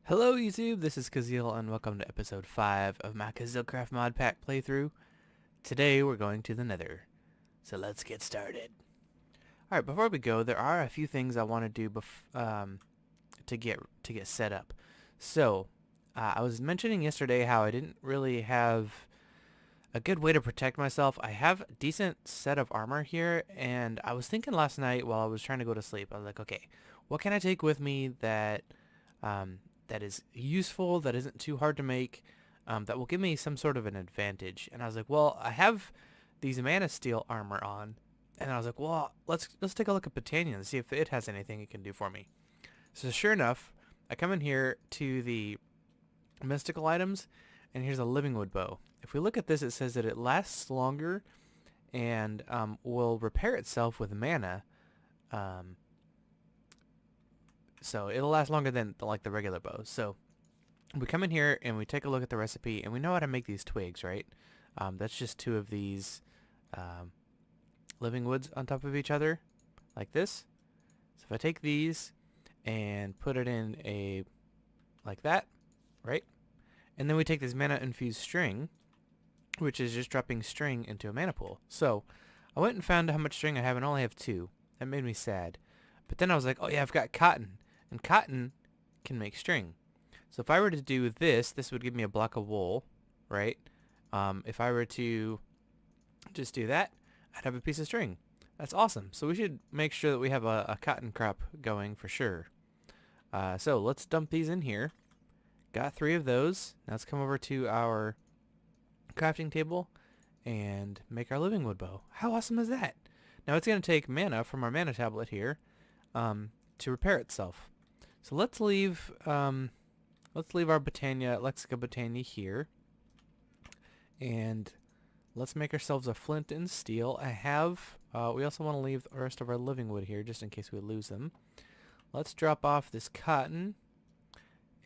Hello YouTube, this is Kuzil and welcome to episode 5 of my KuzilCraft mod pack playthrough. Today we're going to the Nether, so let's get started. Alright, before we go, there are a few things I want to do to get set up. So, I was mentioning yesterday how I didn't really have a good way to protect myself. I have a decent set of armor here, and I was thinking last night while I was trying to go to sleep, I was like, okay, what can I take with me that is useful, that isn't too hard to make, that will give me some sort of an advantage? And I was like, well, I have these mana steel armor on, and I was like, well, let's take a look at Botania and see if it has anything it can do for me. So sure enough, I come in here to the mystical items, and here's a living wood bow. If we look at this, it says that it lasts longer and will repair itself with mana. Um, so it'll last longer than like the regular bows. So we come in here and we take a look at the recipe, and we know how to make these twigs, right? That's just two of these living woods on top of each other, like this. So if I take these and put it in a, like that, right? And then we take this mana infused string, which is just dropping string into a mana pool. So I went and found how much string I have, and I only have 2. That made me sad. But then I was like, oh yeah, I've got cotton, and cotton can make string. So if I were to do this, this would give me a block of wool, right? If I were to just do that, I'd have a piece of string. That's awesome. So we should make sure that we have a cotton crop going for sure. So let's dump these in here. Got 3 of those. Now let's come over to our crafting table and make our living wood bow. How awesome is that? Now it's going to take mana from our mana tablet here to repair itself. So let's leave our Lexica Botania here, and let's make ourselves a flint and steel. We also want to leave the rest of our living wood here just in case we lose them. Let's drop off this cotton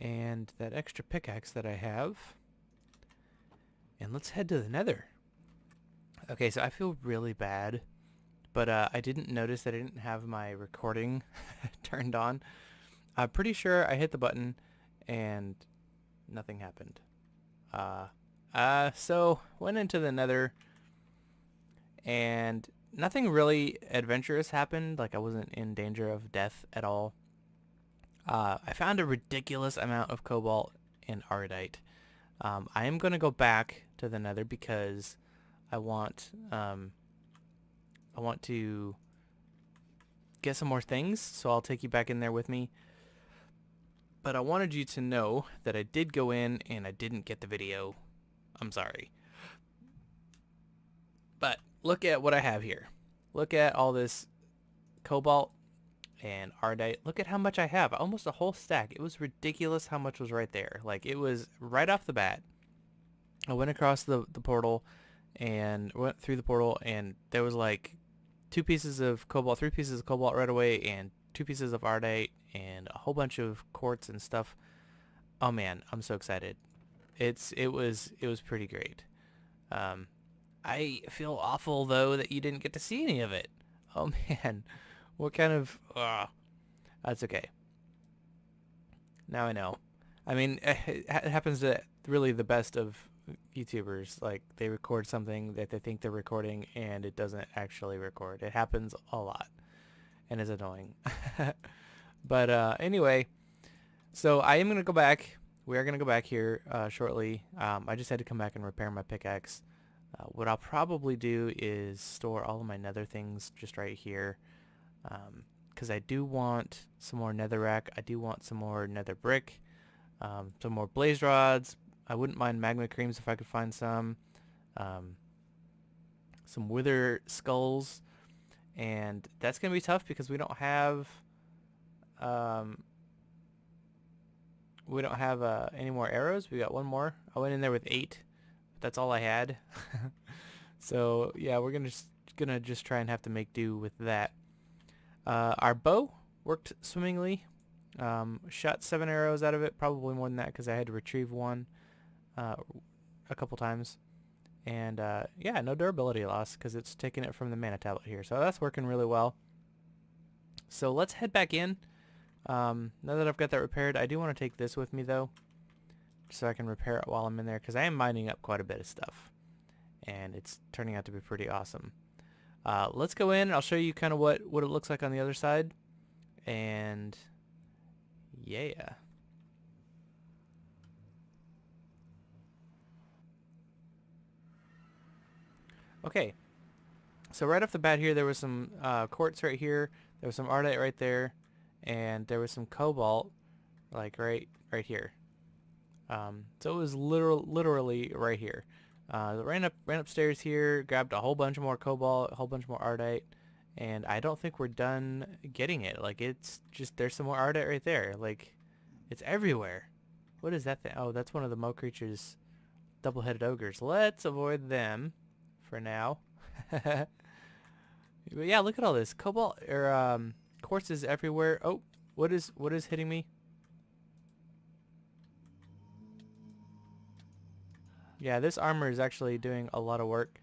and that extra pickaxe that I have, and let's head to the Nether. Okay, so I feel really bad, but I didn't notice that I didn't have my recording turned on. I'm pretty sure I hit the button and nothing happened. So went into the Nether, and nothing really adventurous happened. Like, I wasn't in danger of death at all. I found a ridiculous amount of cobalt and ardite. I am going to go back to the Nether because I want to get some more things, so I'll take you back in there with me. But I wanted you to know that I did go in and I didn't get the video. I'm sorry. But look at what I have here. Look at all this cobalt and ardite. Look at how much I have. Almost a whole stack. It was ridiculous how much was right there. Like, it was right off the bat. I went across the portal and went through the portal, and there was like 2 pieces of cobalt, 3 pieces of cobalt right away, and 2 pieces of ardite, and a whole bunch of quartz and stuff. Oh man, I'm so excited. It was pretty great. I feel awful though that you didn't get to see any of it. Oh man, what kind of? That's okay. Now I know. I mean, it happens to really the best of YouTubers. Like, they record something that they think they're recording, and it doesn't actually record. It happens a lot, and it's annoying. But anyway, so I am going to go back. We are going to go back here shortly. I just had to come back and repair my pickaxe. What I'll probably do is store all of my nether things just right here, because I do want some more netherrack. I do want some more nether brick, some more blaze rods. I wouldn't mind magma creams if I could find some wither skulls, and that's going to be tough because we don't have any more arrows. We got 1 more. I went in there with 8, but that's all I had. So yeah, we're gonna just try and have to make do with that. Our bow worked swimmingly. Shot 7 arrows out of it, probably more than that because I had to retrieve 1 a couple times. And yeah, no durability loss because it's taking it from the mana tablet here. So that's working really well. So let's head back in. Now that I've got that repaired, I do want to take this with me though, so I can repair it while I'm in there, because I am mining up quite a bit of stuff, and it's turning out to be pretty awesome. Let's go in and I'll show you kind of what it looks like on the other side, and yeah. Okay, so right off the bat here, there was some quartz right here, there was some ardite right there, and there was some cobalt like right here. So it was literally right here. Ran upstairs here, grabbed a whole bunch more cobalt, a whole bunch more ardite, and I don't think we're done getting it. Like, it's just, there's some more ardite right there. Like, it's everywhere. What is that thing? Oh, that's one of the Mo creatures, double-headed ogres. Let's avoid them for now. But yeah, look at all this cobalt or quartz is everywhere. Oh, what is hitting me? Yeah, this armor is actually doing a lot of work.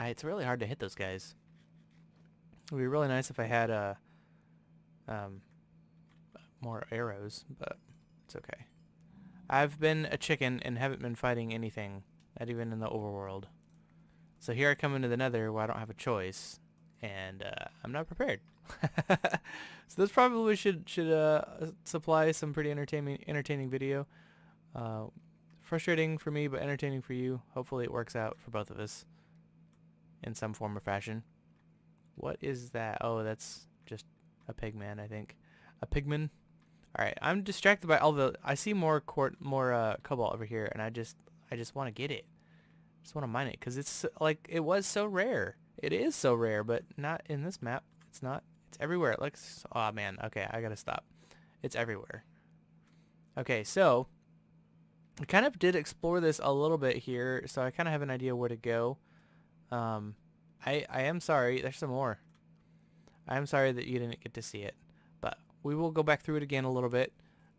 It's really hard to hit those guys. It would be really nice if I had more arrows, but it's okay. I've been a chicken and haven't been fighting anything, not even in the overworld. So here I come into the Nether where I don't have a choice, and I'm not prepared. So this probably should supply some pretty entertaining video. Frustrating for me, but entertaining for you. Hopefully it works out for both of us in some form or fashion. What is that? Oh, that's just a pigman, I think. A pigman. Alright, I'm distracted by all the... I see more cobalt over here, and I just want to get it. I just want to mine it, because it's like, it was so rare. It is so rare, but not in this map. It's not. It's everywhere. It looks... Oh, man. Okay, I gotta stop. It's everywhere. Okay, so... I kind of did explore this a little bit here, so I kind of have an idea where to go. I am sorry. There's some more. I am sorry that you didn't get to see it, but we will go back through it again a little bit.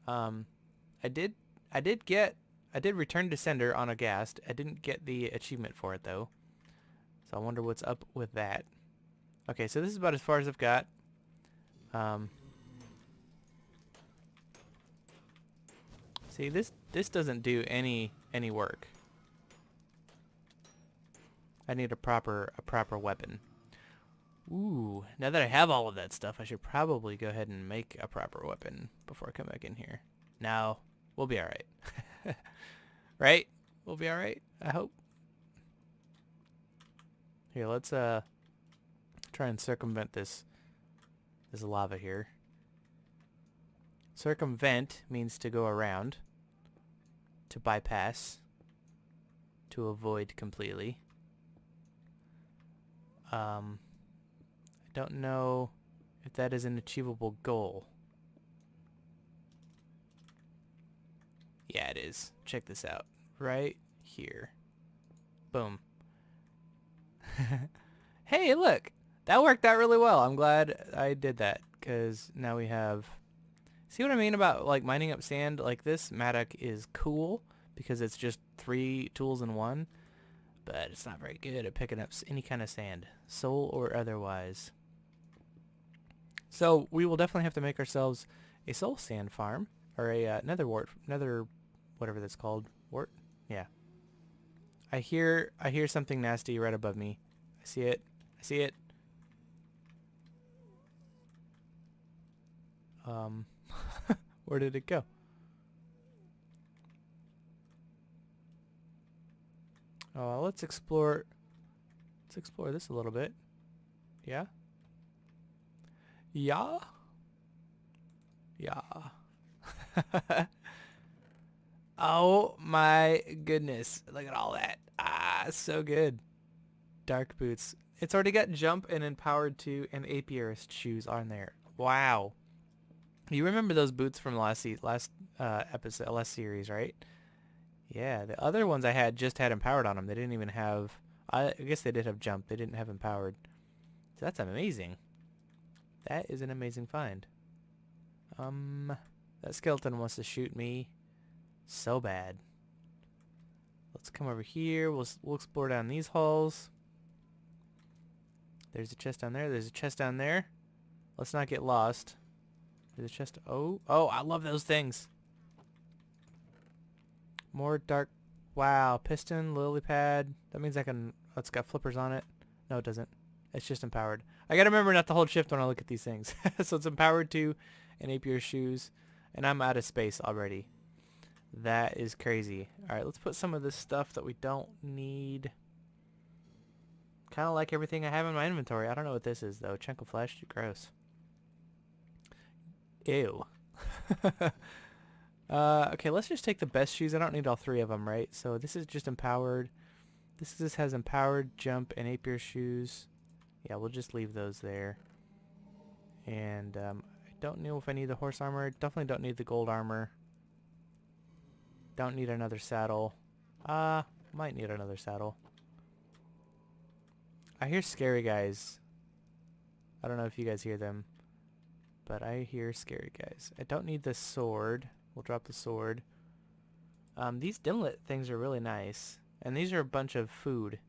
I did return to sender on a ghast. I didn't get the achievement for it though, so I wonder what's up with that. Okay, so this is about as far as I've got. See, this doesn't do any work. I need a proper weapon. Ooh, now that I have all of that stuff, I should probably go ahead and make a proper weapon before I come back in here. Now, we'll be alright. Right? We'll be alright, I hope. Here, let's try and circumvent this lava here. Circumvent means to go around, to bypass, to avoid completely. I don't know if that is an achievable goal. Yeah, it is. Check this out. Right here. Boom. Hey, look! That worked out really well. I'm glad I did that, because now we have... See what I mean about like mining up sand? Like, this mattock is cool because it's just 3 tools in one, but it's not very good at picking up any kind of sand, soul or otherwise. So we will definitely have to make ourselves a soul sand farm, or a nether whatever that's called. Wart? Yeah. I hear something nasty right above me. I see it. I see it. Where did it go? Oh, let's explore this a little bit. Yeah? Yeah? Yeah. Oh my goodness. Look at all that. Ah, so good. Dark boots. It's already got jump and empowered 2 and apiarist shoes on there. Wow. You remember those boots from last series, right? Yeah, the other ones I had just had empowered on them. They didn't even have... I guess they did have jump. They didn't have empowered. So that's amazing. That is an amazing find. That skeleton wants to shoot me so bad. Let's come over here. We'll explore down these halls. There's a chest down there. There's a chest down there. Let's not get lost. The chest. Oh, I love those things. More dark. Wow, piston, lily pad. That means I can. Oh, it's got flippers on it. No, it doesn't. It's just empowered. I gotta remember not to hold shift when I look at these things. So it's empowered to an Napier shoes, and I'm out of space already. That is crazy. All right, let's put some of this stuff that we don't need. Kind of like everything I have in my inventory. I don't know what this is though. Chunk of flesh. Gross. Ew. Okay, let's just take the best shoes. I don't need all three of them, right? So this is just empowered. This has empowered, jump, and Napier shoes. Yeah, we'll just leave those there. And I don't know if I need the horse armor. Definitely don't need the gold armor. Don't need another saddle. Might need another saddle. I hear scary guys. I don't know if you guys hear them, but I hear scary guys. I don't need the sword. We'll drop the sword. These dimlet things are really nice. And these are a bunch of food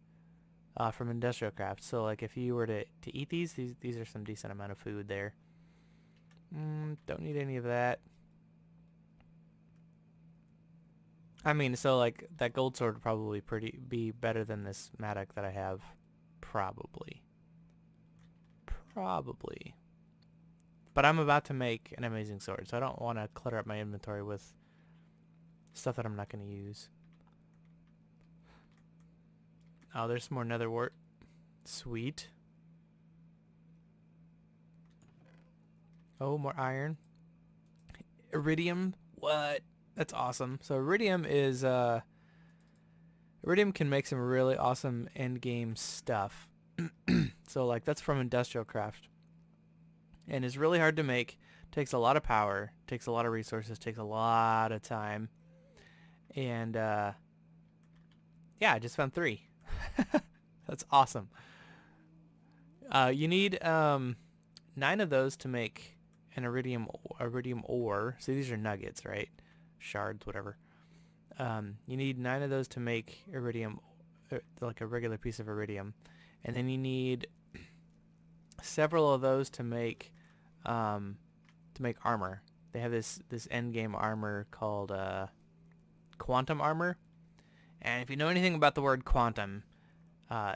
from KuzilCraft. So like if you were to eat these are some decent amount of food there. Don't need any of that. I mean, so like that gold sword would probably be better than this mattock that I have. Probably. But I'm about to make an amazing sword, so I don't want to clutter up my inventory with stuff that I'm not going to use. Oh, there's some more nether wart. Sweet. Oh, more iron. Iridium. What? That's awesome. So iridium is iridium can make some really awesome end game stuff. So like that's from KuzilCraft. And it's really hard to make. Takes a lot of power, takes a lot of resources, takes a lot of time. And yeah, I just found 3. That's awesome. You need 9 of those to make an iridium ore. See, these are nuggets, right? Shards, whatever. You need 9 of those to make iridium, like a regular piece of iridium, and then you need several of those to make armor. They have this end game armor called quantum armor, and if you know anything about the word quantum,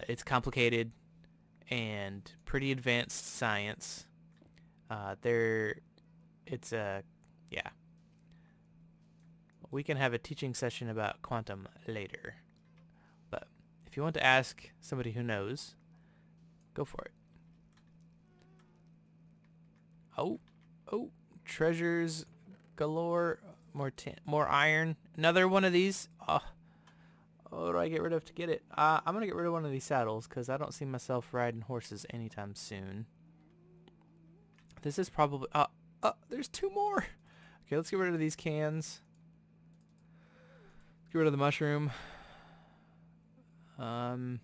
it's complicated and pretty advanced science. Yeah. We can have a teaching session about quantum later. But if you want to ask somebody who knows, go for it. Oh, treasures galore. More iron. Another one of these. Oh, what do I get rid of to get it? I'm going to get rid of one of these saddles because I don't see myself riding horses anytime soon. This is probably... there's 2 more. Okay, let's get rid of these cans. Get rid of the mushroom. I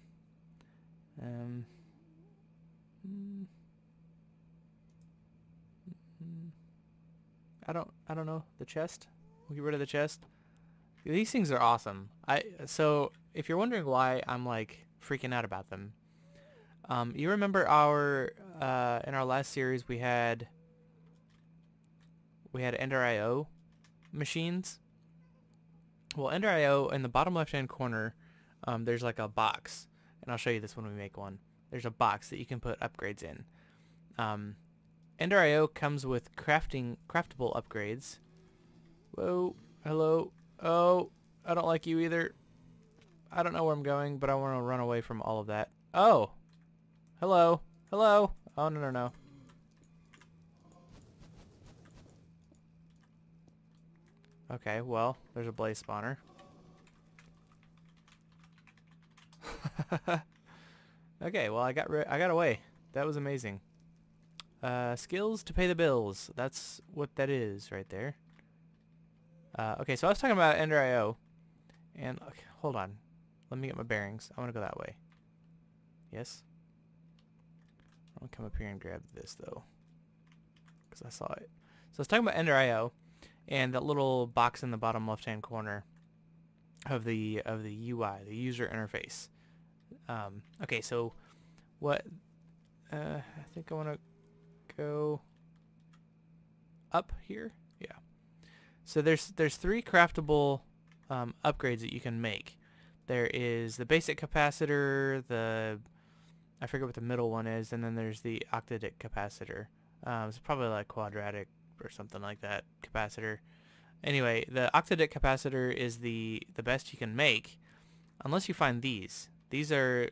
don't know. The chest. We'll get rid of the chest. These things are awesome. So if you're wondering why I'm like freaking out about them, you remember in our last series we had Ender IO machines. Well, Ender IO in the bottom left-hand corner, there's like a box, and I'll show you this when we make one. There's a box that you can put upgrades in. Ender IO comes with craftable upgrades. Whoa, hello. Oh, I don't like you either. I don't know where I'm going, but I want to run away from all of that. Oh, hello. Oh, no. Okay, well, there's a blaze spawner. Okay, well, I got away. That was amazing. Skills to pay the bills. That's what that is right there. Okay, so I was talking about Ender IO. And, okay, hold on. Let me get my bearings. I want to go that way. Yes? I'm going to come up here and grab this, though. Because I saw it. So I was talking about Ender IO. And that little box in the bottom left-hand corner of the UI, the user interface. Okay, so what? I think I want to go up here. Yeah. So there's 3 craftable upgrades that you can make. There is the basic capacitor, I forget what the middle one is, and then there's the octadic capacitor. It's probably like quadratic or something like that capacitor. Anyway, the octadic capacitor is the best you can make, unless you find these. These are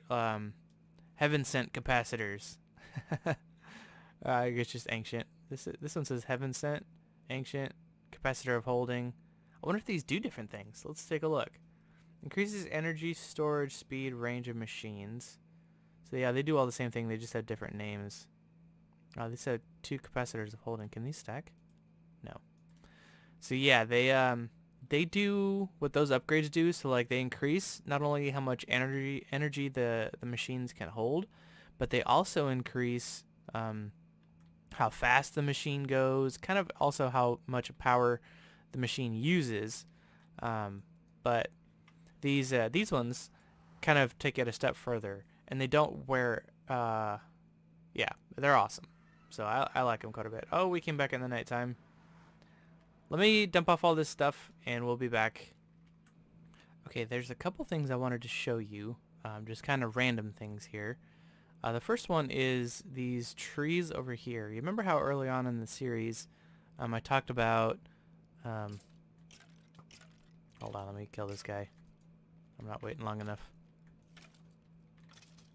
heaven sent capacitors. It's just ancient. This one says heaven sent, ancient, capacitor of holding. I wonder if these do different things. Let's take a look. Increases energy, storage, speed, range of machines. So yeah, they do all the same thing. They just have different names. They said 2 capacitors of holding. Can these stack? No. So yeah, they do what those upgrades do. So like they increase not only how much energy the machines can hold, but they also increase how fast the machine goes. Kind of also how much power the machine uses. But these ones kind of take it a step further, and they don't wear. Yeah, they're awesome. So I like them quite a bit. Oh, we came back in the nighttime. Let me dump off all this stuff, and we'll be back. Okay, there's a couple things I wanted to show you. Just kind of random things here. The first one is these trees over here. You remember how early on in the series I talked about... hold on, let me kill this guy. I'm not waiting long enough.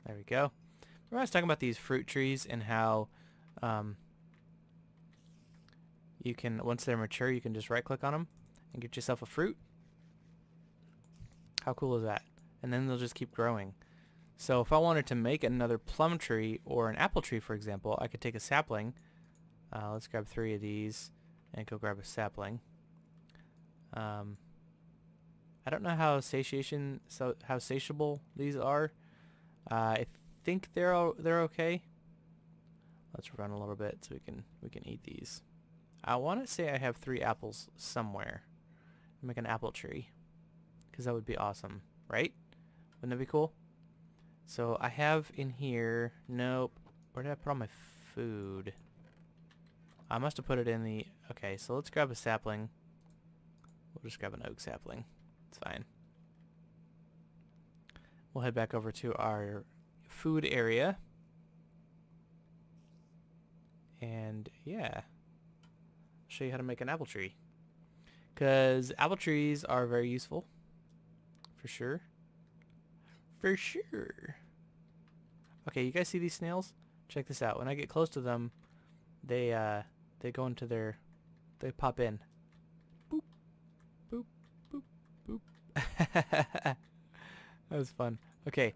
There we go. Remember I was talking about these fruit trees and how you can, once they're mature, you can just right click on them and get yourself a fruit. How cool is that? And then they'll just keep growing. So if I wanted to make another plum tree or an apple tree, for example, I could take a sapling. Let's grab 3 of these and go grab a sapling. I don't know how satiable these are. I think they're okay. Let's run a little bit so we can eat these. I want to say I have 3 apples somewhere. Make an apple tree, because that would be awesome, right? Wouldn't that be cool? So I have in here. Nope. Where did I put all my food? I must have put it in the... Okay, so let's grab a sapling. We'll just grab an oak sapling. It's fine. We'll head back over to our food area. And yeah, show you how to make an apple tree. Because apple trees are very useful. For sure. For sure. Okay, you guys see these snails? Check this out. When I get close to them, they go into their... They pop in. Boop. Boop. Boop. Boop. That was fun. Okay.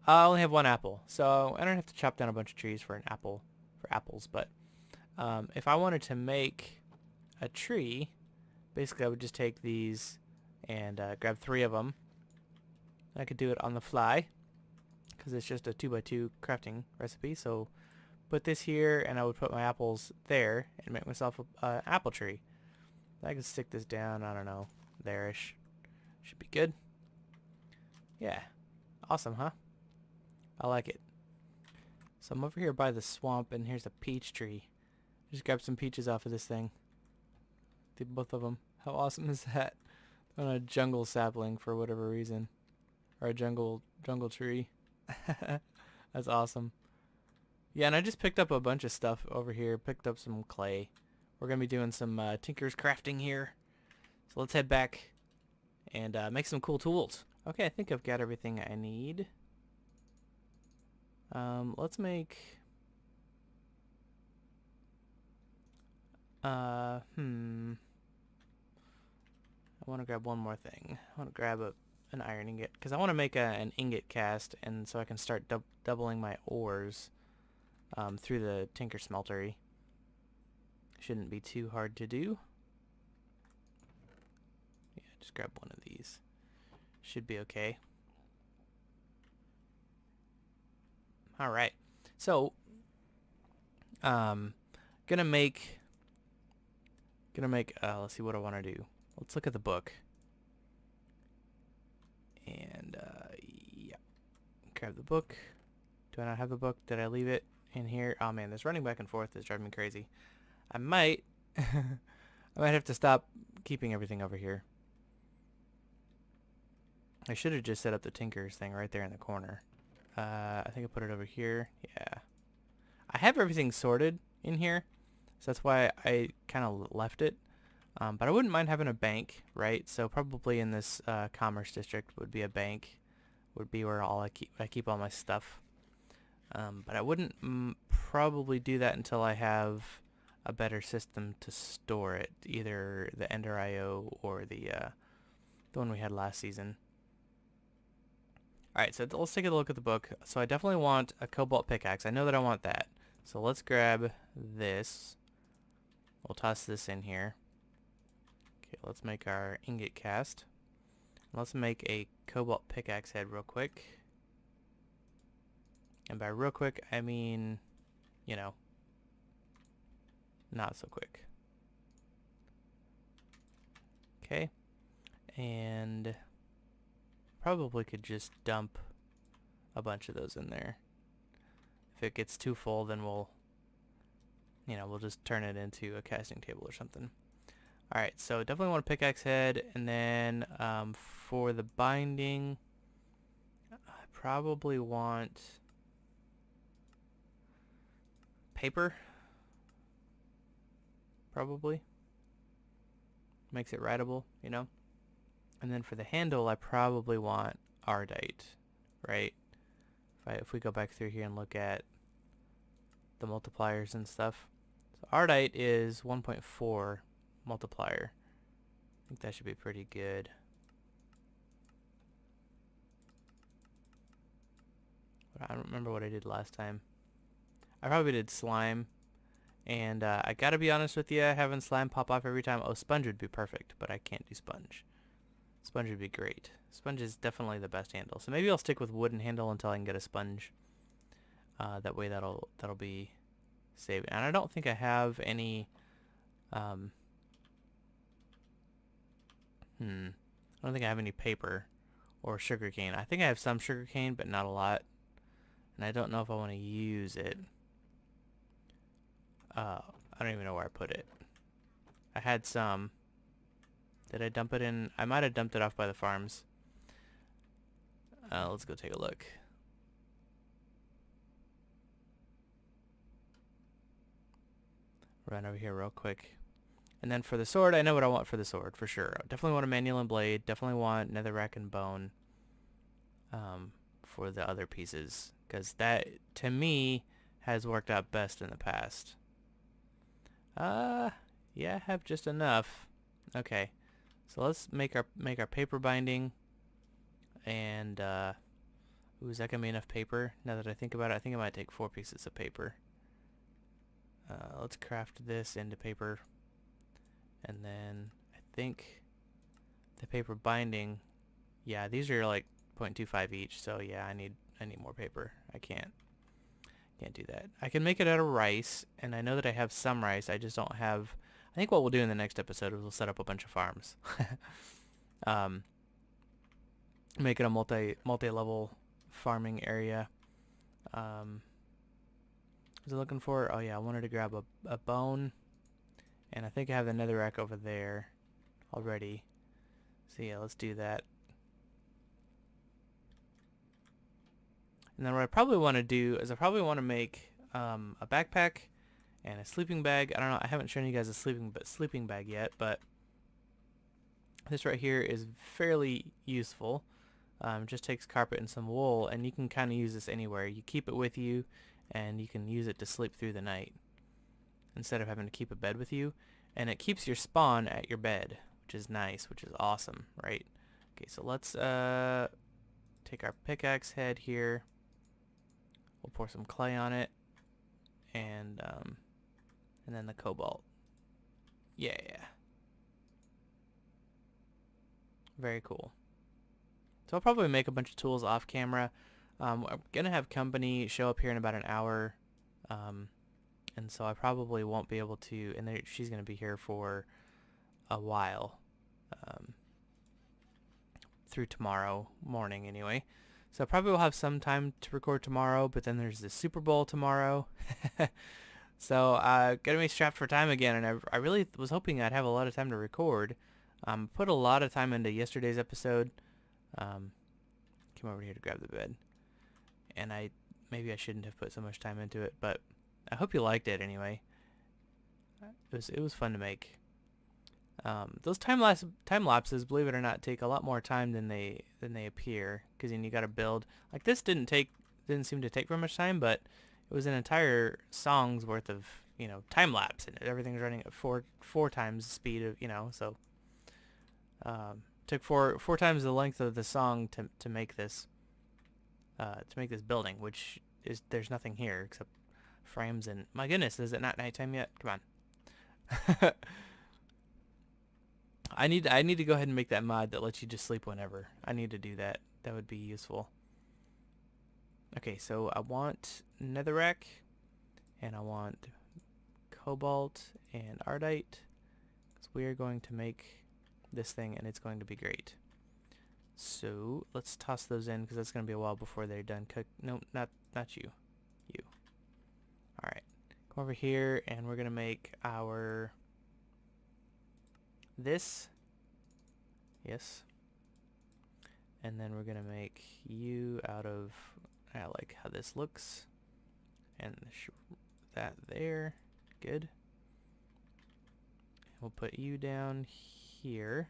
I only have 1 apple, so I don't have to chop down a bunch of trees for apples, but if I wanted to make a tree, basically I would just take these and grab 3 of them. I could do it on the fly because it's just a 2x2 crafting recipe. So put this here, and I would put my apples there and make myself an apple tree. I could stick this down, I don't know, there-ish. Should be good. Yeah. Awesome, huh? I like it. So I'm over here by the swamp, and here's a peach tree. Just grab some peaches off of this thing. Did both of them. How awesome is that? On a jungle sapling for whatever reason. Or a jungle tree. That's awesome. Yeah, and I just picked up a bunch of stuff over here. Picked up some clay. We're going to be doing some tinker's crafting here. So let's head back and make some cool tools. Okay, I think I've got everything I need. Let's make... I want to grab one more thing. I want to grab an iron ingot, because I want to make an ingot cast, and so I can start doubling my ores through the tinker smeltery. Shouldn't be too hard to do. Yeah, just grab one of these. Should be okay. Alright, so gonna make let's see what I want to do. Let's look at the book. And yeah, grab the book. Do I not have the book? Did I leave it in here. Oh man, this running back and forth is driving me crazy. I might I might have to stop keeping everything over here. I should have just set up the Tinker's thing right there in the corner. I think I put it over here. Yeah. I have everything sorted in here, so that's why I kind of left it. But I wouldn't mind having a bank, right? So probably in this commerce district would be a bank, would be where I keep all my stuff. But I wouldn't probably do that until I have a better system to store it, either the Ender IO or the one we had last season. Alright, so let's take a look at the book. So I definitely want a cobalt pickaxe. I know that I want that. So let's grab this. We'll toss this in here. Okay, let's make our ingot cast. Let's make a cobalt pickaxe head real quick. And by real quick, I mean, you know, not so quick. Okay. And probably could just dump a bunch of those in there. If it gets too full, then we'll just turn it into a casting table or something. Alright, so definitely want a pickaxe head, and then for the binding, I probably want paper. Probably. Makes it writable, you know? And then for the handle, I probably want ardite, right? If we go back through here and look at the multipliers and stuff. So ardite is 1.4 multiplier. I think that should be pretty good. But I don't remember what I did last time. I probably did slime. And I gotta be honest with you, having slime pop off every time. Oh, sponge would be perfect, but I can't do sponge. Sponge would be great. Sponge is definitely the best handle. So maybe I'll stick with wooden handle until I can get a sponge. That way that'll be saved. And I don't think I have any I don't think I have any paper or sugarcane. I think I have some sugarcane, but not a lot. And I don't know if I want to use it. I don't even know where I put it. I had some. Did I dump it in? I might have dumped it off by the farms. Let's go take a look. Run over here real quick. And then for the sword, I know what I want for the sword, for sure. I definitely want a manual and blade. Definitely want netherrack and bone for the other pieces. Because that, to me, has worked out best in the past. Yeah, I have just enough. Okay. So let's make our paper binding, and ooh, is that gonna be enough paper? Now that I think about it, I think I might take 4 pieces of paper. Let's craft this into paper, and then I think the paper binding. Yeah, these are like 0.25 each, so yeah, I need more paper. I can't do that. I can make it out of rice, and I know that I have some rice. I just don't have. I think what we'll do in the next episode is we'll set up a bunch of farms. Make it a multi-level farming area. Was I looking for? Oh yeah, I wanted to grab a bone, and I think I have the netherrack over there already. So yeah, let's do that. And then what I probably want to do is I probably want to make a backpack and a sleeping bag. I don't know, I haven't shown you guys a sleeping bag yet, but this right here is fairly useful. Just takes carpet and some wool, and you can kind of use this anywhere. You keep it with you, and you can use it to sleep through the night instead of having to keep a bed with you. And it keeps your spawn at your bed, which is nice, which is awesome, right? Okay, so let's take our pickaxe head here. We'll pour some clay on it, and then the cobalt. Yeah. Very cool. So I'll probably make a bunch of tools off camera. I'm gonna have company show up here in about an hour, and so I probably won't be able to. And she's gonna be here for a while, through tomorrow morning anyway. So probably will have some time to record tomorrow, but then there's the Super Bowl tomorrow. So gotta be strapped for time again, and I really was hoping I'd have a lot of time to record. Put a lot of time into yesterday's episode. Came over here to grab the bed, and maybe I shouldn't have put so much time into it, but I hope you liked it anyway. It was fun to make. Those time lapses, believe it or not, take a lot more time than they appear, because then you got to build. Like this didn't seem to take very much time, but it was an entire song's worth of time lapse, and everything's running at four times the speed of so took four times the length of the song to make this building, which is there's nothing here except frames. And my goodness, is it not nighttime yet? Come on. I need to go ahead and make that mod that lets you just sleep whenever. I need to do that. That would be useful. Okay, so I want netherrack, and I want cobalt and ardite, because we are going to make this thing, and it's going to be great. So let's toss those in, because that's going to be a while before they're done cook. No, not you. You. All right, come over here, and we're going to make our this. Yes. And then we're going to make you out of, I like how this looks. And that there. Good. We'll put you down here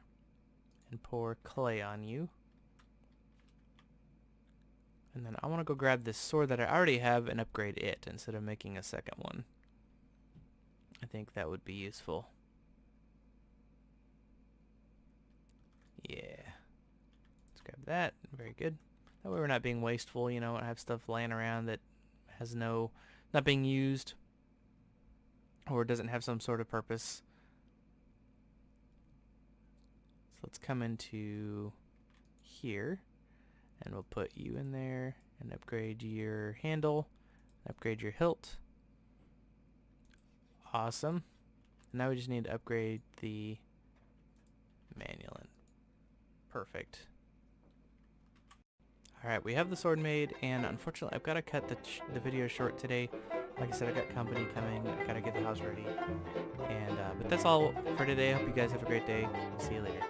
and pour clay on you. And then I want to go grab this sword that I already have and upgrade it instead of making a second one. I think that would be useful. Yeah. Let's grab that. Very good. That way we're not being wasteful, and have stuff laying around that has not being used, or doesn't have some sort of purpose. So let's come into here, and we'll put you in there and upgrade your handle, upgrade your hilt. Awesome. Now we just need to upgrade the manual. Perfect. Alright, we have the sword made, and unfortunately I've got to cut the video short today. Like I said, I got company coming, I gotta get the house ready. And but that's all for today. I hope you guys have a great day. See you later.